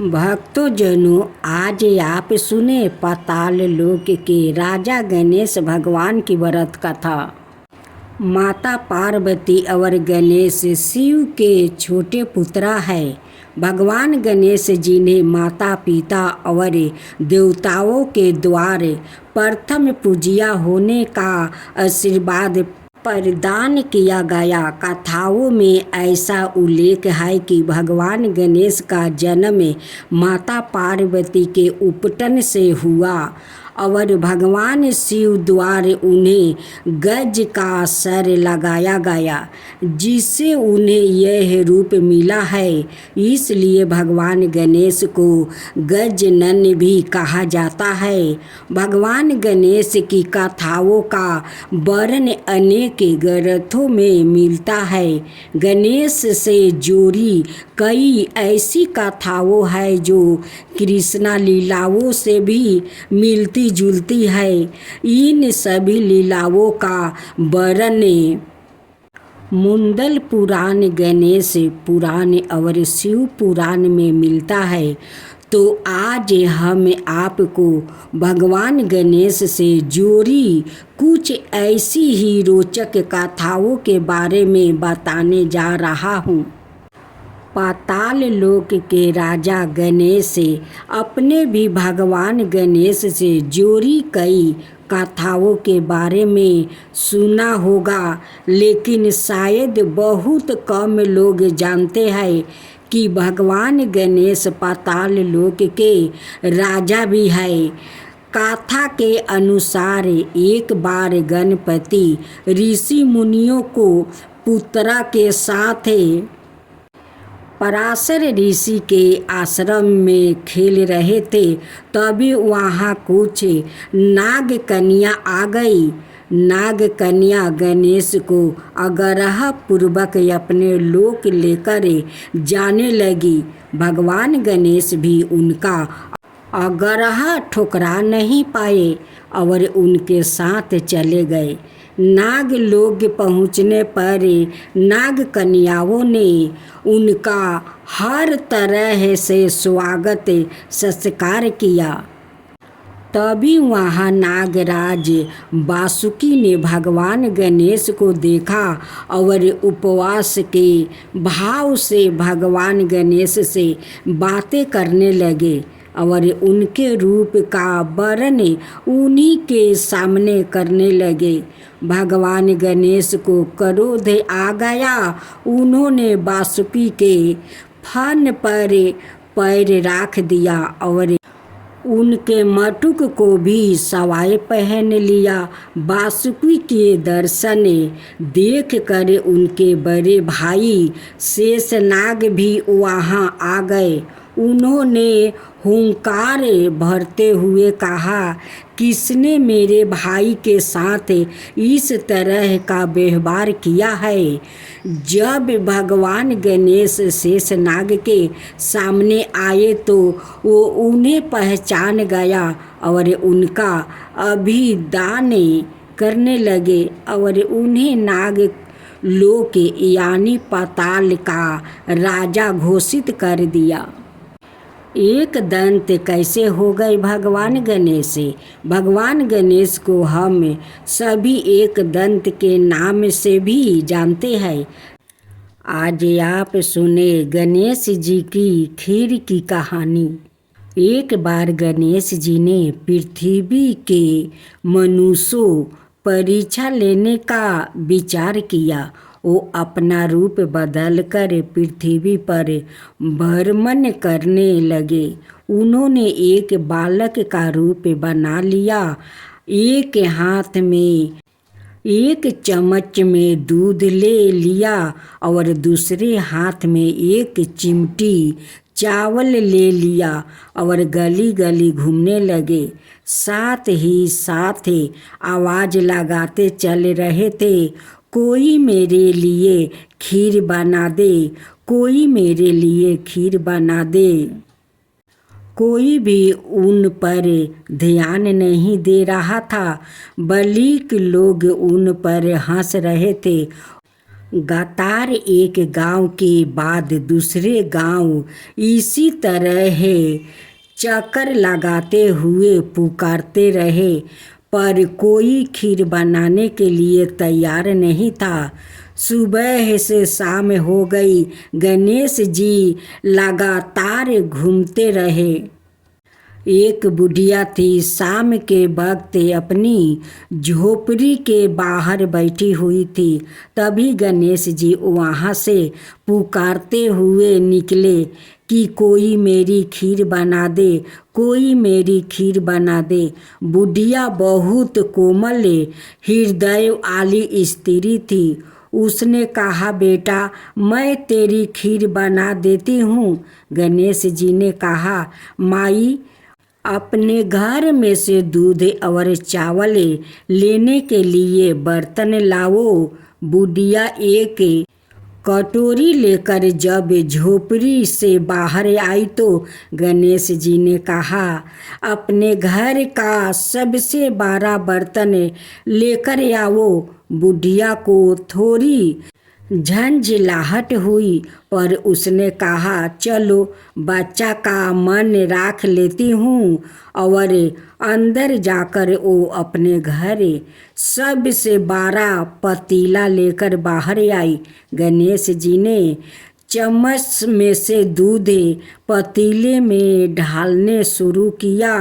भक्तों जनों, आज आप सुने पाताल लोक के राजा गणेश भगवान की व्रत कथा। माता पार्वती और गणेश शिव के छोटे पुत्रा है। भगवान गणेश जी ने माता पिता और देवताओं के द्वारा प्रथम पूजिया होने का आशीर्वाद प्रदान किया गया। कथाओं में ऐसा उल्लेख है कि भगवान गणेश का जन्म माता पार्वती के उपटन से हुआ और भगवान शिव द्वारा उन्हें गज का सर लगाया गया, जिससे उन्हें यह रूप मिला है। इसलिए भगवान गणेश को गजानन भी कहा जाता है। भगवान गणेश की कथाओं का वर्णन अनेक ग्रंथों में मिलता है। गणेश से जुड़ी कई ऐसी कथाओं है जो कृष्णा लीलाओं से भी मिलती जुलती है। इन सभी लीलाओं का वर्णन मुंडल पुराण, गणेश पुराण और शिव पुराण में मिलता है। तो आज हम आपको भगवान गणेश से जुड़ी कुछ ऐसी ही रोचक कथाओं के बारे में बताने जा रहा हूँ। पाताल लोक के राजा गणेश अपने भी भगवान गणेश से जुड़ी कई कथाओं के बारे में सुना होगा, लेकिन शायद बहुत कम लोग जानते हैं कि भगवान गणेश पाताल लोक के राजा भी है। कथा के अनुसार एक बार गणपति ऋषि मुनियों को पुत्रा के साथ पराशर ऋषि के आश्रम में खेल रहे थे। तभी वहाँ कुछ नाग कन्या आ गई। नाग कन्या गणेश को आग्रह पूर्वक अपने लोक लेकर जाने लगी। भगवान गणेश भी उनका आग्रह ठुकरा नहीं पाए और उनके साथ चले गए। नाग लोग पहुँचने पर नाग कन्याओं ने उनका हर तरह से स्वागत सत्कार किया। तभी वहाँ नागराज वासुकी ने भगवान गणेश को देखा और उपवास के भाव से भगवान गणेश से बातें करने लगे और उनके रूप का वर्णन उन्हीं के सामने करने लगे। भगवान गणेश को क्रोध आ गया। उन्होंने वासुकी के फन पर पैर रख दिया और उनके मटुक को भी सवाए पहन लिया। वासुकी के दर्शन देख कर उनके बड़े भाई शेषनाग भी वहाँ आ गए। उन्होंने हुंकार भरते हुए कहा, किसने मेरे भाई के साथ इस तरह का व्यवहार किया है? जब भगवान गणेश शेषनाग के सामने आए तो वो उन्हें पहचान गया और उनका अभिदान करने लगे और उन्हें नाग लोक यानी पाताल का राजा घोषित कर दिया। एक दंत कैसे हो गए भगवान गणेश? भगवान गणेश को हम सभी एक दंत के नाम से भी जानते हैं। आज आप सुने गणेश जी की खीर की कहानी। एक बार गणेश जी ने पृथ्वी के मनुष्यों परीक्षा लेने का विचार किया। वो अपना रूप बदलकर पृथ्वी पर भ्रमण करने लगे। उन्होंने एक बालक का रूप बना लिया। एक हाथ में एक चम्मच में दूध ले लिया और दूसरे हाथ में एक चिमटी चावल ले लिया और गली गली घूमने लगे। साथ ही साथ आवाज़ लगाते चल रहे थे, कोई मेरे लिए खीर बना दे, कोई मेरे लिए खीर बना दे। कोई भी उन पर ध्यान नहीं दे रहा था, बल्कि लोग उन पर हंस रहे थे लगातार एक गांव के बाद दूसरे गांव इसी तरह चक्कर लगाते हुए पुकारते रहे, पर कोई खीर बनाने के लिए तैयार नहीं था। सुबह से शाम हो गई, गणेश जी लगातार घूमते रहे। एक बुढ़िया थी, शाम के वक्त अपनी झोपड़ी के बाहर बैठी हुई थी। तभी गणेश जी वहाँ से पुकारते हुए निकले कि कोई मेरी खीर बना दे, कोई मेरी खीर बना दे। बुढ़िया बहुत कोमल हृदय वाली स्त्री थी। उसने कहा, बेटा मैं तेरी खीर बना देती हूँ। गणेश जी ने कहा, माई अपने घर में से दूध और चावल लेने के लिए बर्तन लाओ। बुढ़िया एक कटोरी लेकर जब झोपड़ी से बाहर आई तो गणेश जी ने कहा, अपने घर का सबसे बड़ा बर्तन लेकर आओ। बुढ़िया को थोड़ी झंझलाहट हुई, पर उसने कहा, चलो बच्चा का मन राख लेती हूँ। और अंदर जाकर वो अपने घर सबसे बड़ा पतीला लेकर बाहर आई। गणेश जी ने चम्मच में से दूध पतीले में ढालने शुरू किया।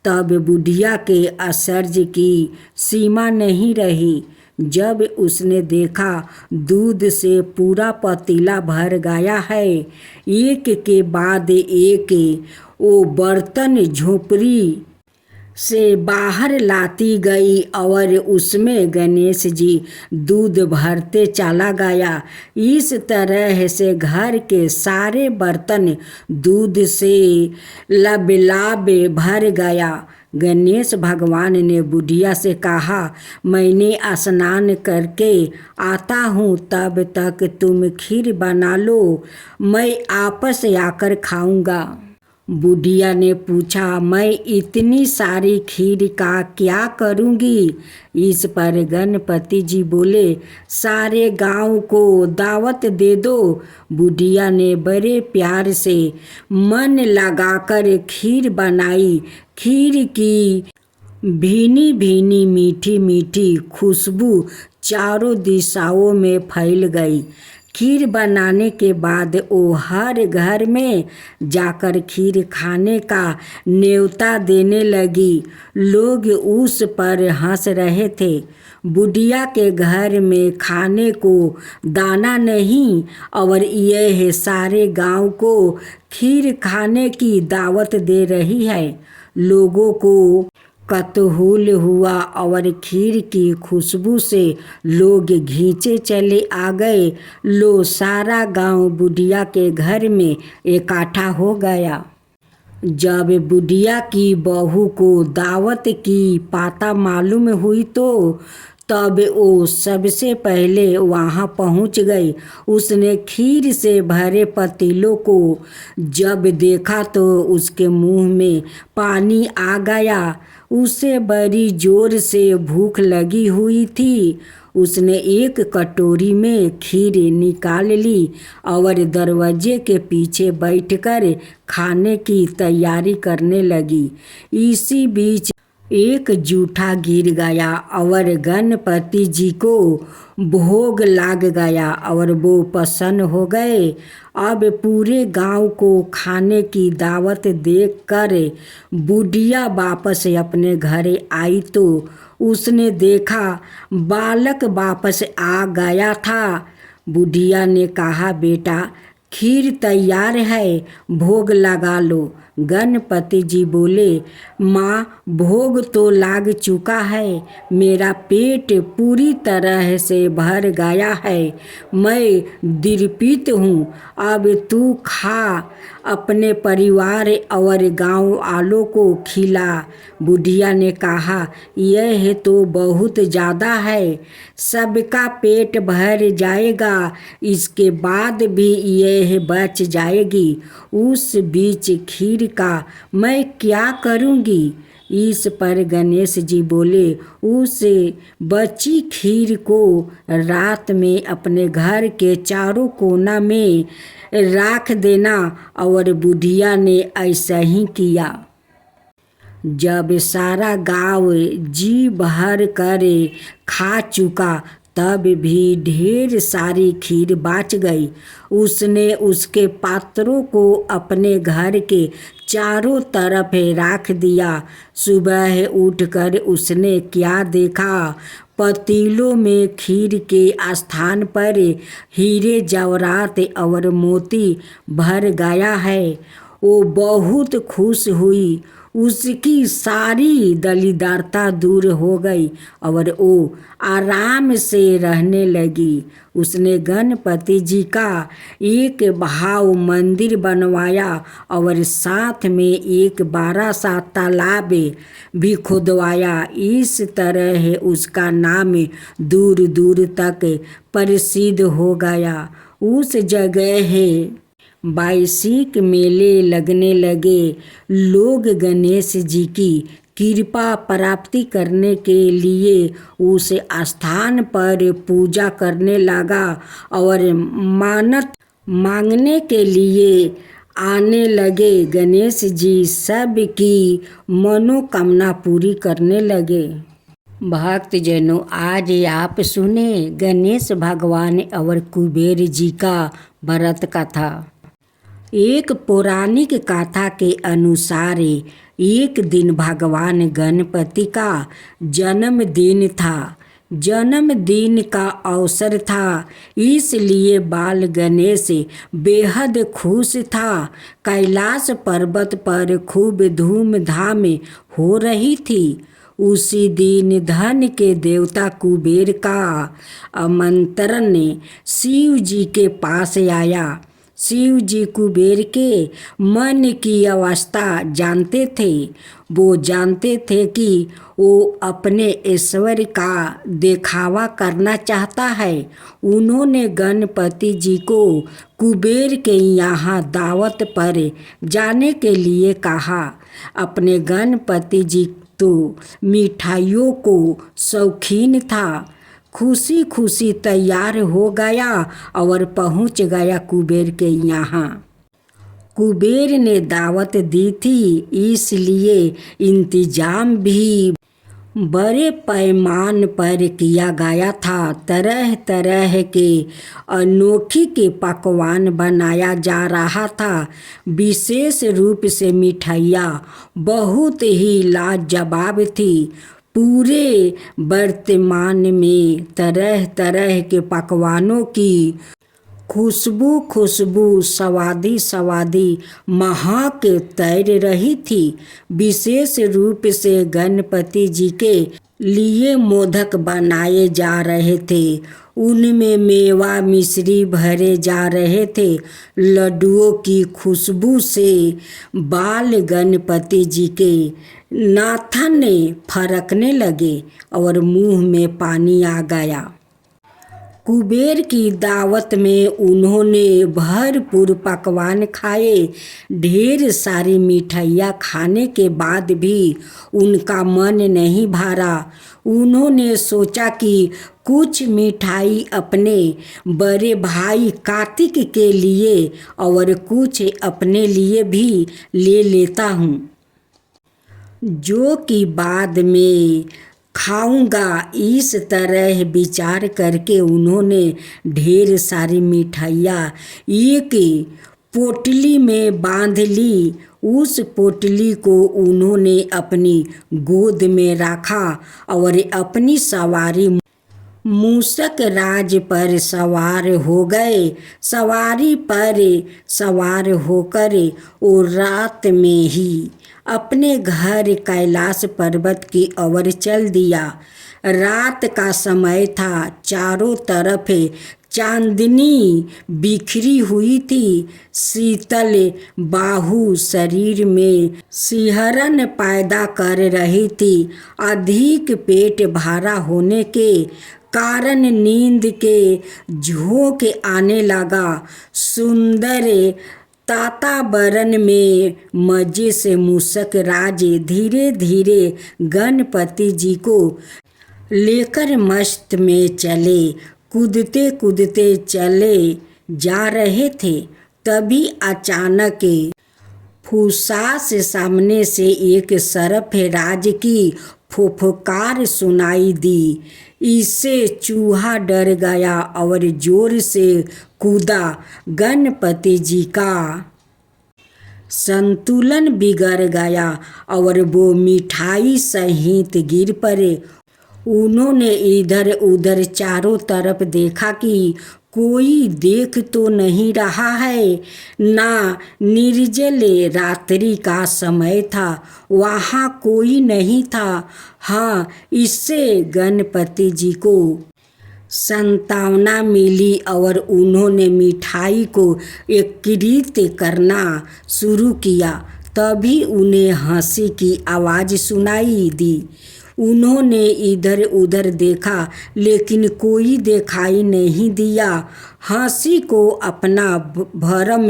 तब बुढ़िया के आश्चर्य की सीमा नहीं रही जब उसने देखा दूध से पूरा पतीला भर गया है। एक के बाद एक वो बर्तन झोपड़ी से बाहर लाती गई और उसमें गणेश जी दूध भरते चला गया। इस तरह से घर के सारे बर्तन दूध से लबलाब भर गया। गणेश भगवान ने बुढ़िया से कहा, मैंने स्नान करके आता हूँ, तब तक तुम खीर बना लो, मैं आपस आकर खाऊंगा। बुढ़िया ने पूछा, मैं इतनी सारी खीर का क्या करूँगी? इस पर गणपति जी बोले, सारे गांव को दावत दे दो। बुढ़िया ने बड़े प्यार से मन लगाकर खीर बनाई। खीर की भीनी भीनी मीठी मीठी खुशबू चारों दिशाओं में फैल गई। खीर बनाने के बाद वो हर घर में जाकर खीर खाने का न्योता देने लगी। लोग उस पर हंस रहे थे। बुढ़िया के घर में खाने को दाना नहीं और यह सारे गांव को खीर खाने की दावत दे रही है। लोगों को कतूहल हुआ और खीर की खुशबू से लोग खींचे चले आ गए। लो सारा गांव बुढ़िया के घर में इकट्ठा हो गया। जब बुढ़िया की बहू को दावत की पता मालूम हुई तो तब वो सबसे पहले वहाँ पहुँच गई। उसने खीर से भरे पतीलों को जब देखा तो उसके मुंह में पानी आ गया। उसे बड़ी जोर से भूख लगी हुई थी। उसने एक कटोरी में खीर निकाल ली और दरवाजे के पीछे बैठकर खाने की तैयारी करने लगी। इसी बीच एक जूठा गिर गया और गणपति जी को भोग लग गया और वो प्रसन्न हो गए। अब पूरे गांव को खाने की दावत देकर बुढ़िया वापस अपने घर आई तो उसने देखा बालक वापस आ गया था। बुढ़िया ने कहा, बेटा खीर तैयार है, भोग लगा लो। गणपति जी बोले, माँ भोग तो लाग चुका है, मेरा पेट पूरी तरह से भर गया है, मैं तृप्त हूँ, अब तू खा, अपने परिवार और गांव वालों को खिला। बुढ़िया ने कहा, यह तो बहुत ज़्यादा है, सबका पेट भर जाएगा, इसके बाद भी यह बच जाएगी। उस बीच खीर का मैं क्या करूँगी? इस पर गणेश जी बोले, उस बची खीर को रात में अपने घर के चारों कोना में रख देना। और बुढ़िया ने ऐसा ही किया। जब सारा गांव जी भर कर खा चुका तब भी ढेर सारी खीर बच गई। उसने उसके पात्रों को अपने घर के चारों तरफ रख दिया। सुबह उठकर उसने क्या देखा, पतीलों में खीर के स्थान पर हीरे जवाहरात और मोती भर गया है। वो बहुत खुश हुई, उसकी सारी दलिद्रता दूर हो गई और वो आराम से रहने लगी। उसने गणपति जी का एक भाव मंदिर बनवाया और साथ में एक बड़ा सा तालाब भी खुदवाया। इस तरह उसका नाम दूर दूर तक प्रसिद्ध हो गया। उस जगह वार्षिक मेले लगने लगे। लोग गणेश जी की कृपा प्राप्ति करने के लिए उस स्थान पर पूजा करने लगा और मन्नत मांगने के लिए आने लगे। गणेश जी सब की मनोकामना पूरी करने लगे। भक्तजनों, आज आप सुने गणेश भगवान और कुबेर जी का व्रत कथा। एक पौराणिक कथा के अनुसार एक दिन भगवान गणपति का जन्मदिन था। जन्मदिन का अवसर था, इसलिए बाल गणेश बेहद खुश था। कैलाश पर्वत पर खूब धूमधाम हो रही थी। उसी दिन धन के देवता कुबेर का आमंत्रण शिव जी के पास आया। शिव जी कुबेर के मन की अवस्था जानते थे। वो जानते थे कि वो अपने ऐश्वर्य का दिखावा करना चाहता है। उन्होंने गणपति जी को कुबेर के यहाँ दावत पर जाने के लिए कहा। अपने गणपति जी तो मिठाइयों को शौकीन था। खुशी खुशी तैयार हो गया और पहुंच गया कुबेर के यहाँ। कुबेर ने दावत दी थी, इसलिए इंतजाम भी बड़े पैमाने पर किया गया था। तरह तरह के अनोखे के पकवान बनाया जा रहा था। विशेष रूप से मिठाइयाँ बहुत ही लाजवाब थी। पूरे वर्तमान में तरह तरह के पकवानों की खुशबू स्वादी महक तैर रही थी। विशेष रूप से गणपति जी के लिए मोदक बनाए जा रहे थे। उनमें मेवा मिश्री भरे जा रहे थे। लड्डुओं की खुशबू से बाल गणपति जी के नाथन फरकने लगे और मुंह में पानी आ गया। कुबेर की दावत में उन्होंने भरपूर पकवान खाए। ढेर सारी मिठाइयाँ खाने के बाद भी उनका मन नहीं भरा। उन्होंने सोचा कि कुछ मिठाई अपने बड़े भाई कार्तिक के लिए और कुछ अपने लिए भी ले लेता हूँ, जो कि बाद में खाऊंगा। इस तरह विचार करके उन्होंने ढेर सारी मिठाइयाँ एक पोटली में बांध ली। उस पोटली को उन्होंने अपनी गोद में रखा और अपनी सवारी मूषक राज पर सवार हो गए। सवारी पर सवार होकर वो रात में ही अपने घर कैलाश पर्वत की ओर चल दिया। रात का समय था। चारों तरफ चांदनी बिखरी हुई थी। शीतल बाहु शरीर में सिहरन पैदा कर रही थी। अधिक पेट भरा होने के कारण नींद के झोंके आने लगा। सुंदर ताताबरन में मजे से मूषक राजे धीरे धीरे गणपति जी को लेकर मस्त में चले। कूदते कूदते चले जा रहे थे, तभी अचानक फुसफुस सामने से एक सरफराज की फुफकार सुनाई दी। इससे चूहा डर गया और जोर से कूदा। गणपति जी का संतुलन बिगड़ गया और वो मिठाई सहित गिर पड़े। उन्होंने इधर उधर चारों तरफ देखा कि कोई देख तो नहीं रहा है। ना निर्जल रात्रि का समय था, वहाँ कोई नहीं था। हाँ, इससे गणपति जी को सांत्वना मिली और उन्होंने मिठाई को एकत्रित करना शुरू किया। तभी उन्हें हंसी की आवाज़ सुनाई दी। उन्होंने इधर उधर देखा, लेकिन कोई दिखाई नहीं दिया। हंसी को अपना भरम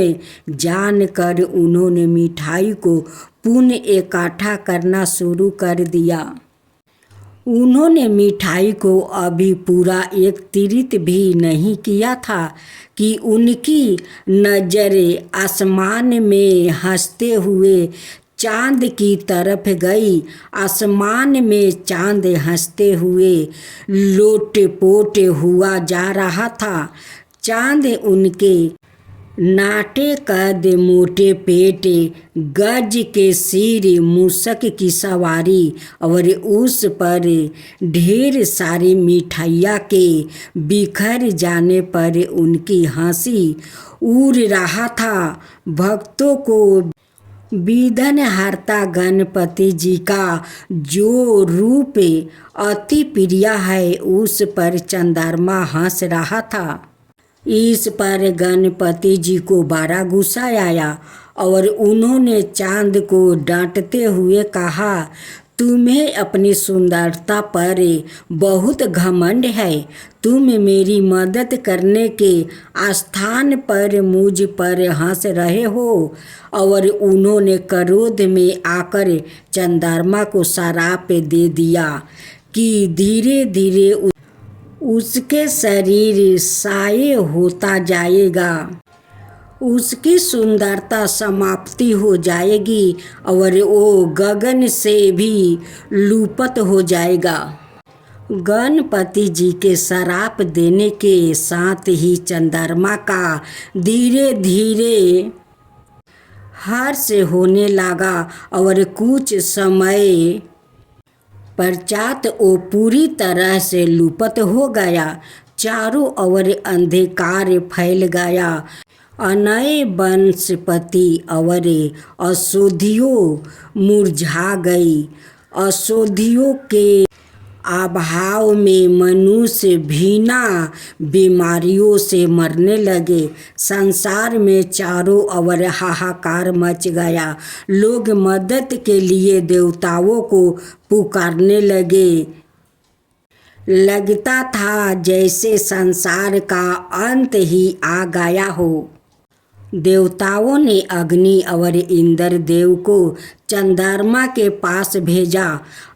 जानकर उन्होंने मिठाई को पुनः इकट्ठा करना शुरू कर दिया। उन्होंने मिठाई को अभी पूरा एकत्रित भी नहीं किया था कि उनकी नज़रें आसमान में हंसते हुए चांद की तरफ गई। आसमान में चांद हंसते हुए लोटपोट हुआ जा रहा था। चांद उनके नाटे कद, मोटे पेट, गज के सिर, मूषक की सवारी और उस पर ढेर सारी मिठाइयाँ के बिखर जाने पर उनकी हंसी उड़ रहा था। भक्तों को विघ्नहर्ता गणपति जी का जो रूप अति प्रिय है, उस पर चंद्रमा हंस रहा था। इस पर गणपति जी को बड़ा गुस्सा आया और उन्होंने चांद को डांटते हुए कहा, तुम्हें अपनी सुंदरता पर बहुत घमंड है। तुम मेरी मदद करने के स्थान पर मुझ पर हंस रहे हो। और उन्होंने क्रोध में आकर चंद्रमा को श्राप दे दिया कि धीरे धीरे उसके शरीर क्षय होता जाएगा, उसकी सुंदरता समाप्ति हो जाएगी और वो गगन से भी लुप्त हो जाएगा। गणपति जी के श्राप देने के साथ ही चंद्रमा का धीरे धीरे हर्ष होने लगा और कुछ समय पश्चात वो पूरी तरह से लुप्त हो गया। चारों ओर अंधकार फैल गया। अनय वनस्पति और औषधियों मुरझा गई। औषधियों के अभाव में मनुष्य बिना बीमारियों से मरने लगे। संसार में चारों ओर हाहाकार मच गया। लोग मदद के लिए देवताओं को पुकारने लगे। लगता था जैसे संसार का अंत ही आ गया हो। देवताओं ने अग्नि और इंद्र देव को चंद्रमा के पास भेजा।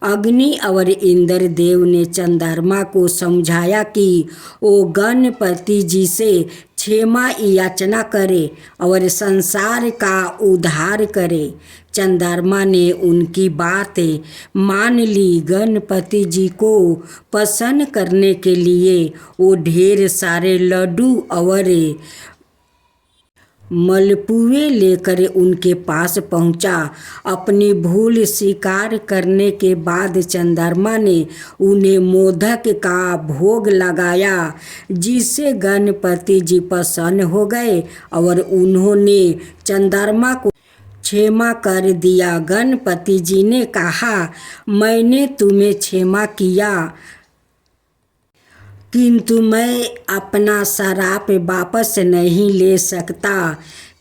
अग्नि और इंद्र देव ने चंद्रमा को समझाया कि वो गणपति जी से क्षमा याचना करे और संसार का उद्धार करे। चंद्रमा ने उनकी बात मान ली। गणपति जी को प्रसन्न करने के लिए वो ढेर सारे लड्डू और मलपुए लेकर उनके पास पहुंचा। अपनी भूल स्वीकार करने के बाद चंद्रमा ने उन्हें मोदक का भोग लगाया, जिससे गणपति जी प्रसन्न हो गए और उन्होंने चंद्रमा को क्षमा कर दिया। गणपति जी ने कहा, मैंने तुम्हें क्षमा किया, किंतु मैं अपना श्राप वापस नहीं ले सकता,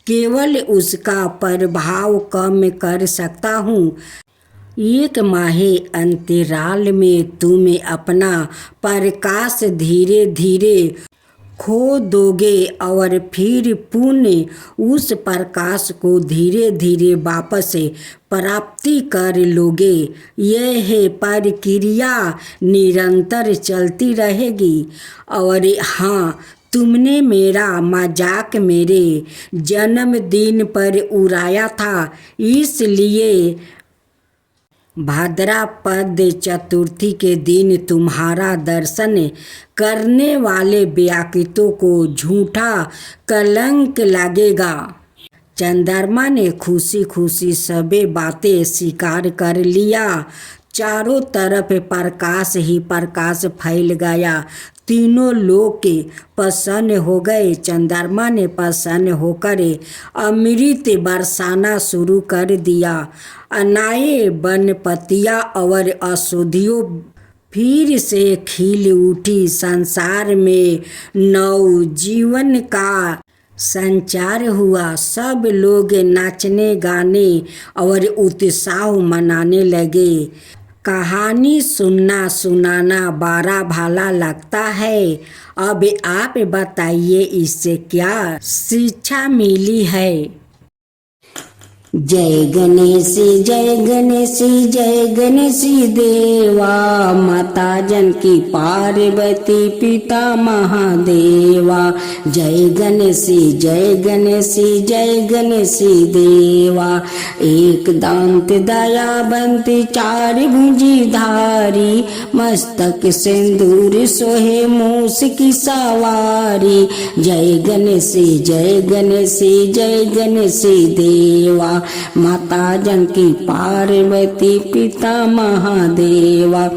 केवल उसका प्रभाव कम कर सकता हूँ। एक माह अंतराल में तुम अपना प्रकाश धीरे धीरे खो दोगे और फिर पुण्य उस प्रकाश को धीरे धीरे वापस प्राप्ति कर लोगे। यह है प्रक्रिया निरंतर चलती रहेगी। और हाँ, तुमने मेरा मजाक मेरे जन्मदिन पर उड़ाया था, इसलिए भाद्रपद चतुर्थी के दिन तुम्हारा दर्शन करने वाले व्याकृतों को झूठा कलंक लगेगा। चंद्रमा ने खुशी खुशी सभी बातें स्वीकार कर लिया। चारों तरफ प्रकाश ही प्रकाश फैल गया। तीनों लोग के प्रसन्न हो गए। चंद्रमा ने प्रसन्न होकर अमृत बरसाना शुरू कर दिया। अनाए वनस्पतियाँ और औषधियों फिर से खिल उठी। संसार में नव जीवन का संचार हुआ। सब लोग नाचने गाने और उत्साह मनाने लगे। कहानी सुनना सुनाना बड़ा भला लगता है। अब आप बताइए इससे क्या शिक्षा मिली है। जय गणेश जय गणेश जय गणेश देवा, माता जानकी पार्वती पिता महादेवा। जय गणेश जय गणेश जय गणेश देवा। एक दांत दयावंत चार भुजी धारी, मस्तक सिंदूर सोहे मूस की सवारी। जय गणेश जय गणेश जय गणेश देवा, माता जानकी पार्वती पिता महादेवा।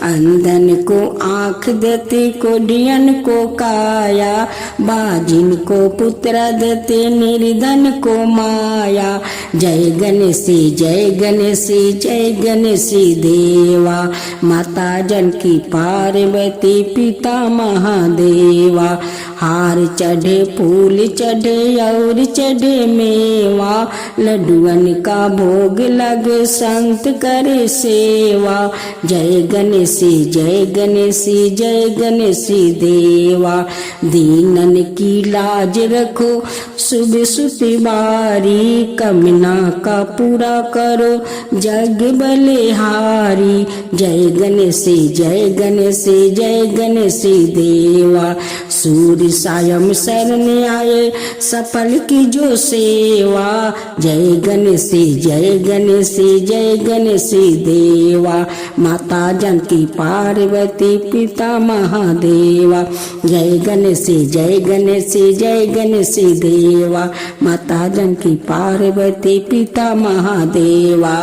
अंधन को आँख देते, कोढ़ियन को काया, बाजिन को पुत्र देते, निर्धन को माया। जय गणेश जय गणेश जय गणेश देवा, माता जानकी पार्वती पिता महादेवा। हार चढ़े फूल चढ़े और चढ़े मेवा, लड्डुअन का भोग लगे संत करे सेवा। जय गणेश जय गणेश जय गणेश देवा, दीनन की लाज रखो सुबह सुती बारी, कमना का पूरा करो जग बलिहारी। जय गणेश जय गणेश जय गणेश देवा, सूर्य सायं शरण आए सफल की जो सेवा। जय गणेश जय गणेश जय गणेश देवा, माता जानकी पार्वती पिता महादेवा। जय गणेश जय गणेश जय गणेश देवा, माता जानकी पार्वती पिता महादेवा।